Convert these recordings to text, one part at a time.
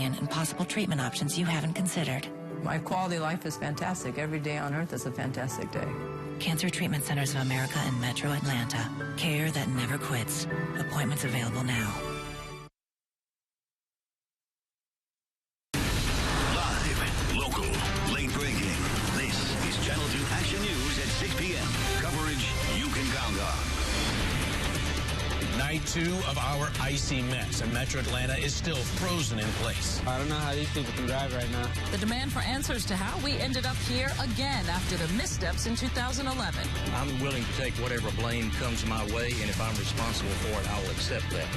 skin and possible treatment options you haven't considered. My quality of life is fantastic. Every day on earth is a fantastic day. Cancer Treatment Centers of America in Metro Atlanta. Care that never quits. Appointments available now. Live, local, late breaking. This is Channel 2 Action News at 6 p.m. Coverage you can count on. Night 2 of our icy mess, and Metro Atlanta is still frozen in place. I don't know how these people can drive right now. The demand for answers to how we ended up here again after the missteps in 2011. I'm willing to take whatever blame comes my way, and if I'm responsible for it, I'll accept that.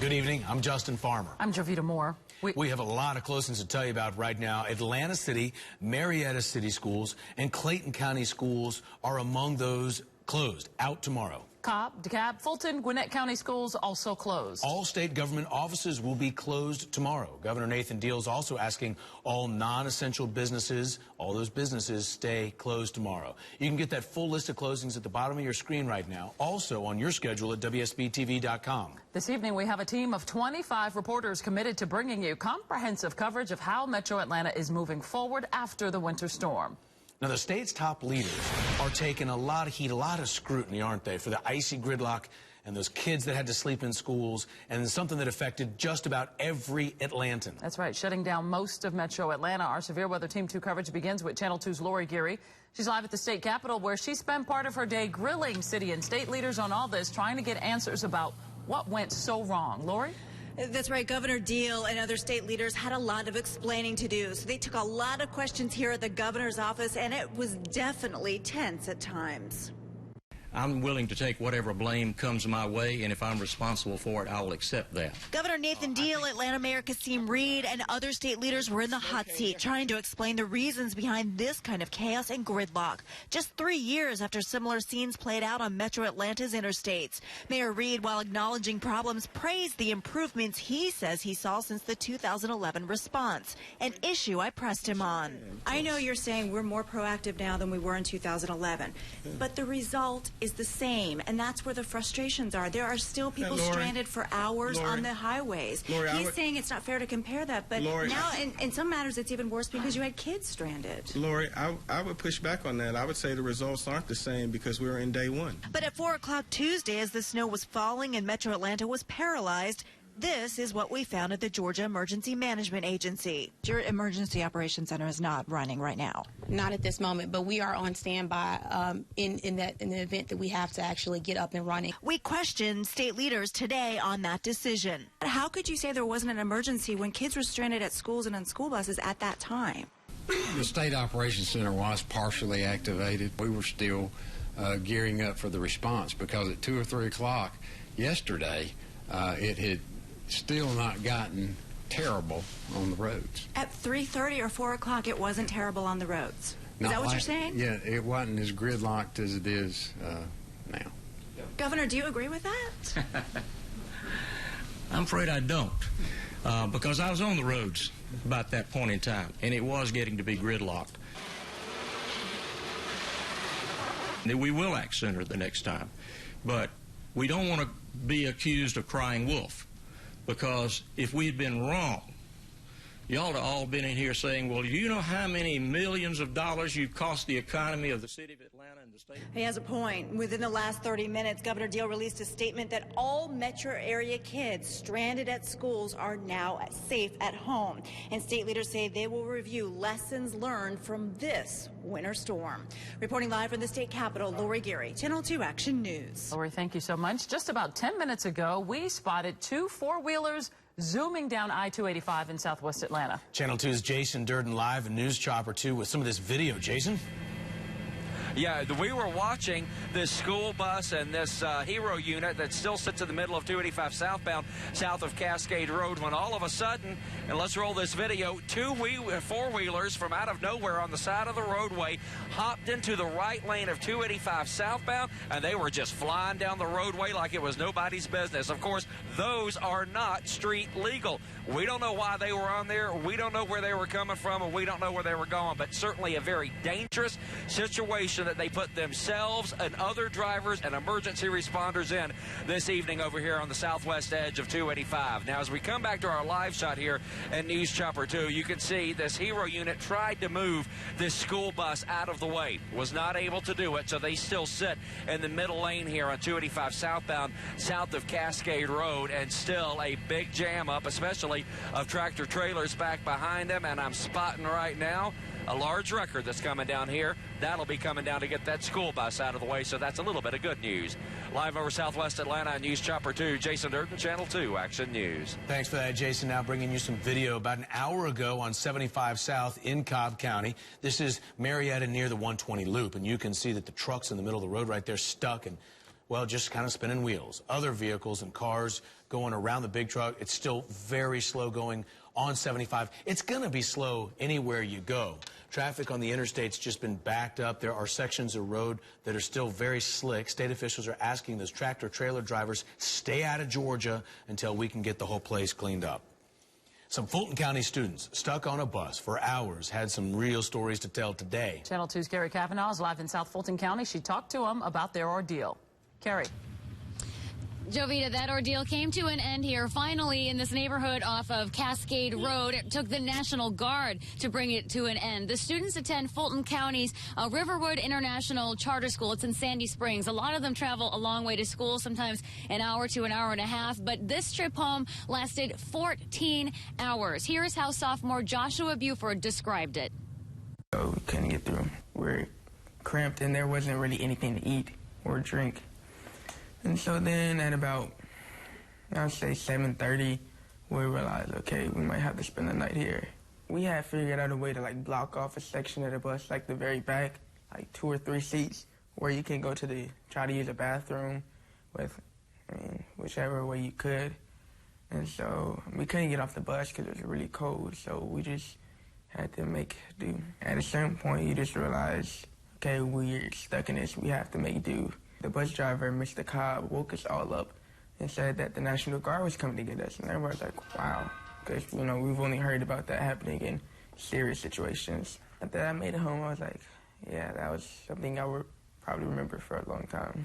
Good evening. I'm Justin Farmer. I'm Jovita Moore. We have a lot of closings to tell you about right now. Atlanta City, Marietta City Schools, and Clayton County Schools are among those closed, out tomorrow. Cobb, DeKalb, Fulton, Gwinnett County Schools also closed. All state government offices will be closed tomorrow. Governor Nathan Deal is also asking all non-essential businesses, all those businesses, stay closed tomorrow. You can get that full list of closings at the bottom of your screen right now, also on your schedule at WSBTV.com. This evening, we have a team of 25 reporters committed to bringing you comprehensive coverage of how Metro Atlanta is moving forward after the winter storm. Now, the state's top leaders are taking a lot of heat, a lot of scrutiny, aren't they, for the icy gridlock and those kids that had to sleep in schools, and something that affected just about every Atlantan. That's right, shutting down most of Metro Atlanta. Our Severe Weather Team 2 coverage begins with Channel 2's Lori Geary. She's live at the state capitol, where she spent part of her day grilling city and state leaders on all this, trying to get answers about what went so wrong. Lori? That's right. Governor Deal and other state leaders had a lot of explaining to do. So they took a lot of questions here at the governor's office, and it was definitely tense at times. I'm willing to take whatever blame comes my way, and if I'm responsible for it, I will accept that. Governor Nathan Deal, Atlanta Mayor Kasim Reed, and other state leaders were in the hot seat trying to explain the reasons behind this kind of chaos and gridlock. Just 3 years after similar scenes played out on Metro Atlanta's interstates. Mayor Reed, while acknowledging problems, praised the improvements he says he saw since the 2011 response, an issue I pressed him on. I know you're saying we're more proactive now than we were in 2011, but the result is the same, and that's where the frustrations are. There are still people stranded for hours on the highways. He's saying it's not fair to compare that, but now in some matters it's even worse because you had kids stranded. Lori, I would push back on that. I would say the results aren't the same because we were in day one. But at 4 o'clock Tuesday, as the snow was falling and Metro Atlanta was paralyzed, this is what we found at the Georgia Emergency Management Agency. Your emergency operations center is not running right now. Not at this moment, but we are on standby in the event that we have to actually get up and running. We questioned state leaders today on that decision. How could you say there wasn't an emergency when kids were stranded at schools and on school buses at that time? The State Operations Center was partially activated. We were still gearing up for the response because at 2 or 3 o'clock yesterday, it had still not gotten terrible on the roads. At 3:30 or 4 o'clock, it wasn't terrible on the roads. Is that what you're saying? Yeah, it wasn't as gridlocked as it is now. Governor, do you agree with that? I'm afraid I don't, because I was on the roads about that point in time, and it was getting to be gridlocked. We will act sooner the next time, but we don't want to be accused of crying wolf, because if we had been wrong, y'all have all been in here saying, well, do you know how many millions of dollars you've cost the economy of the city of Atlanta and the state? He has a point. Within the last 30 minutes, Governor Deal released a statement that all metro area kids stranded at schools are now safe at home. And state leaders say they will review lessons learned from this winter storm. Reporting live from the state capitol, Lori Geary, Channel 2 Action News. Lori, thank you so much. Just about 10 minutes ago, we spotted 2 four-wheelers zooming down I-285 in southwest Atlanta. Channel 2's Jason Durden live in News Chopper 2 with some of this video. Jason? Yeah, we were watching this school bus and this hero unit that still sits in the middle of 285 southbound, south of Cascade Road, when all of a sudden, and let's roll this video, 2 four-wheelers from out of nowhere on the side of the roadway hopped into the right lane of 285 southbound, and they were just flying down the roadway like it was nobody's business. Of course, those are not street legal. We don't know why they were on there. We don't know where they were coming from, and we don't know where they were going, but certainly a very dangerous situation that they put themselves and other drivers and emergency responders in this evening over here on the southwest edge of 285. Now, as we come back to our live shot here at News Chopper 2, you can see this Hero unit tried to move this school bus out of the way. Was not able to do it, so they still sit in the middle lane here on 285 southbound, south of Cascade Road, and still a big jam up, especially of tractor trailers back behind them. And I'm spotting right now a large record that's coming down here. That'll be coming down to get that school bus out of the way, so that's a little bit of good news. Live over Southwest Atlanta, News Chopper 2, Jason Durden, Channel 2 Action News. Thanks for that, Jason. Now bringing you some video about an hour ago on 75 South in Cobb County. This is Marietta near the 120 loop, and you can see that the truck's in the middle of the road right there stuck and, well, just kind of spinning wheels. Other vehicles and cars going around the big truck. It's still very slow going on 75. It's going to be slow anywhere you go. Traffic on the interstate's just been backed up. There are sections of road that are still very slick. State officials are asking those tractor trailer drivers, stay out of Georgia until we can get the whole place cleaned up. Some Fulton County students stuck on a bus for hours had some real stories to tell today. Channel 2's Carrie Kavanaugh is live in South Fulton County. She talked to them about their ordeal. Carrie. Jovita, that ordeal came to an end here finally in this neighborhood off of Cascade Road. It took the National Guard to bring it to an end. The students attend Fulton County's Riverwood International Charter School. It's in Sandy Springs. A lot of them travel a long way to school, sometimes an hour to an hour and a half. But this trip home lasted 14 hours. Here's how sophomore Joshua Buford described it. So we couldn't get through. We're cramped and there wasn't really anything to eat or drink. And so then at about, I'd say 7:30, we realized, okay, we might have to spend the night here. We had figured out a way to like block off a section of the bus, like the very back, like 2 or 3 seats, where you can go to try to use a bathroom with, whichever way you could. And so we couldn't get off the bus because it was really cold, so we just had to make do. At a certain point, you just realize, okay, we're stuck in this, we have to make do. The bus driver, Mr. Cobb, woke us all up and said that the National Guard was coming to get us. And everybody's like, wow, because, we've only heard about that happening in serious situations. After I made it home, I was like, yeah, that was something I would probably remember for a long time.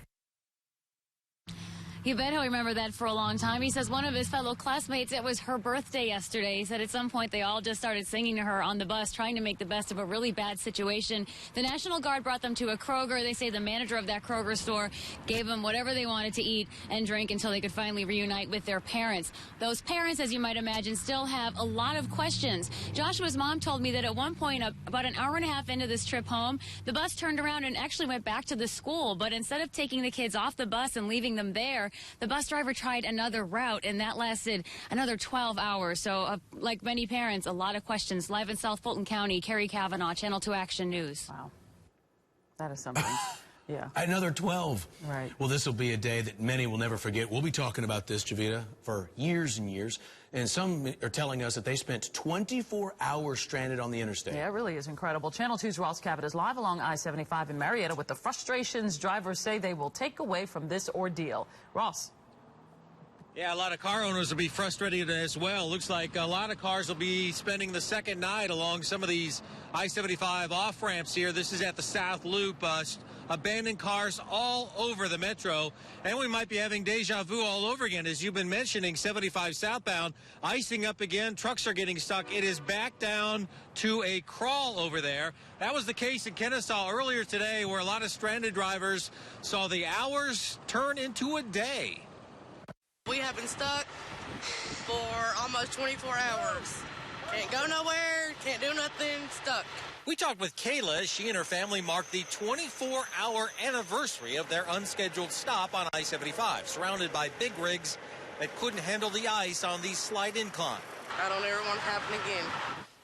You bet he'll remember that for a long time. He says one of his fellow classmates, it was her birthday yesterday. He said at some point they all just started singing to her on the bus, trying to make the best of a really bad situation. The National Guard brought them to a Kroger. They say the manager of that Kroger store gave them whatever they wanted to eat and drink until they could finally reunite with their parents. Those parents, as you might imagine, still have a lot of questions. Joshua's mom told me that at one point, about an hour and a half into this trip home, the bus turned around and actually went back to the school. But instead of taking the kids off the bus and leaving them there, the bus driver tried another route, and that lasted another 12 hours. So, like many parents, a lot of questions. Live in South Fulton County, Carrie Kavanaugh, Channel 2 Action News. Wow. That is something. Yeah. Another 12. Right. Well, this will be a day that many will never forget. We'll be talking about this, Javita, for years and years. And some are telling us that they spent 24 hours stranded on the interstate. Yeah, it really is incredible. Channel 2's Ross Cabot is live along I-75 in Marietta with the frustrations drivers say they will take away from this ordeal. Ross. Yeah, a lot of car owners will be frustrated as well. Looks like a lot of cars will be spending the second night along some of these I-75 off-ramps here. This is at the South Loop. Abandoned cars all over the metro. And we might be having deja vu all over again. As you've been mentioning, 75 southbound, icing up again. Trucks are getting stuck. It is back down to a crawl over there. That was the case in Kennesaw earlier today, where a lot of stranded drivers saw the hours turn into a day. We have been stuck for almost 24 hours. Can't go nowhere, can't do nothing, stuck. We talked with Kayla as she and her family marked the 24-hour anniversary of their unscheduled stop on I-75, surrounded by big rigs that couldn't handle the ice on the slight incline. I don't ever want it to happen again.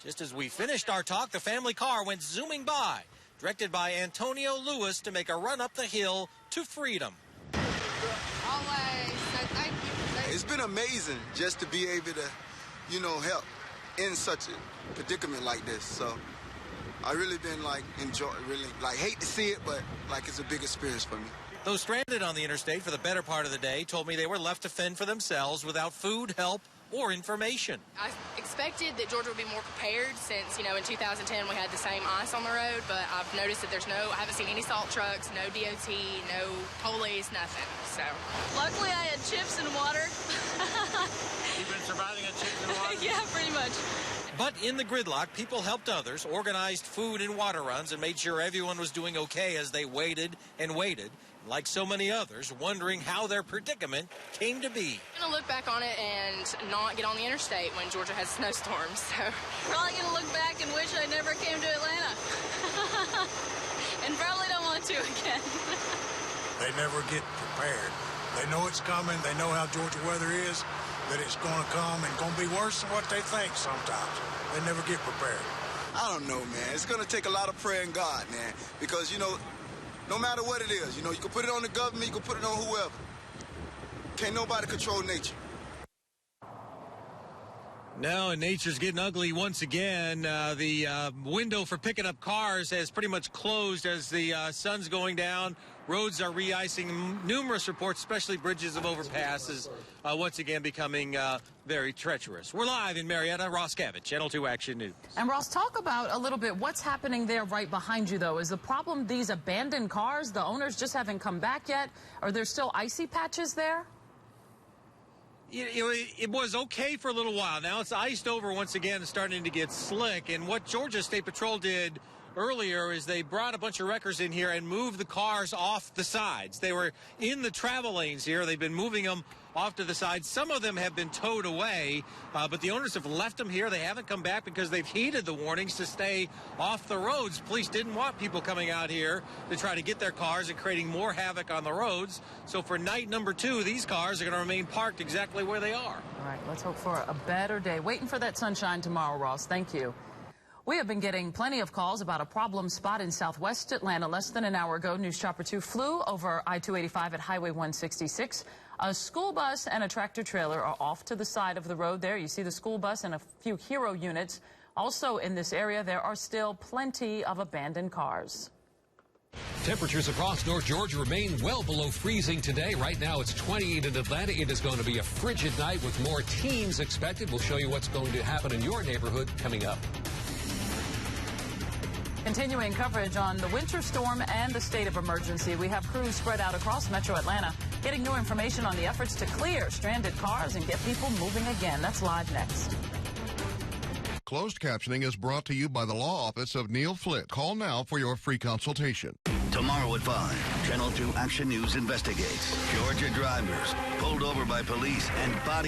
Just as we finished our talk, the family car went zooming by, directed by Antonio Lewis to make a run up the hill to freedom. Always. So thank you. It's been amazing just to be able to, help in such a predicament like this. So I really been hate to see it, but it's a big experience for me. Those stranded on the interstate for the better part of the day told me they were left to fend for themselves without food, help, or information. I expected that Georgia would be more prepared since, in 2010 we had the same ice on the road, but I've noticed that I haven't seen any salt trucks, no DOT, no police, nothing. So luckily I had chips and water. You've been surviving on chips and water? Yeah, pretty much. But in the gridlock, people helped others, organized food and water runs, and made sure everyone was doing okay as they waited and waited. Like so many others, wondering how their predicament came to be. I'm going to look back on it and not get on the interstate when Georgia has snowstorms. So probably going to look back and wish I never came to Atlanta. And probably don't want to again. They never get prepared. They know it's coming. They know how Georgia weather is, that it's going to come and going to be worse than what they think sometimes. They never get prepared. I don't know, man. It's going to take a lot of prayer in God, man, because, no matter what it is, you can put it on the government, you can put it on whoever. Can't nobody control nature. No, and nature's getting ugly once again. The window for picking up cars has pretty much closed as the sun's going down. Roads are re-icing. Numerous reports, especially bridges of overpasses, once again becoming very treacherous. We're live in Marietta. Ross Gavitt, Channel 2 Action News. And Ross, talk about a little bit what's happening there right behind you, though. Is the problem these abandoned cars? The owners just haven't come back yet? Are there still icy patches there? It was okay for a little while. Now it's iced over once again and starting to get slick. And what Georgia State Patrol did earlier is they brought a bunch of wreckers in here and moved the cars off the sides. They were in the travel lanes here. They've been moving them off to the side. Some of them have been towed away, but the owners have left them here. They haven't come back because they've heeded the warnings to stay off the roads. Police didn't want people coming out here to try to get their cars and creating more havoc on the roads. So for night number 2, these cars are going to remain parked exactly where they are. All right, let's hope for a better day. Waiting for that sunshine tomorrow, Ross. Thank you. We have been getting plenty of calls about a problem spot in southwest Atlanta. Less than an hour ago, News Chopper 2 flew over I-285 at Highway 166. A school bus and a tractor trailer are off to the side of the road there. You see the school bus and a few hero units. Also in this area, there are still plenty of abandoned cars. Temperatures across North Georgia remain well below freezing today. Right now it's 28 in Atlanta. It is going to be a frigid night with more teens expected. We'll show you what's going to happen in your neighborhood coming up. Continuing coverage on the winter storm and the state of emergency. We have crews spread out across metro Atlanta getting new information on the efforts to clear stranded cars and get people moving again. That's live next. Closed captioning is brought to you by the law office of Neil Flitt. Call now for your free consultation. Tomorrow at 5, Channel 2 Action News investigates Georgia drivers pulled over by police and body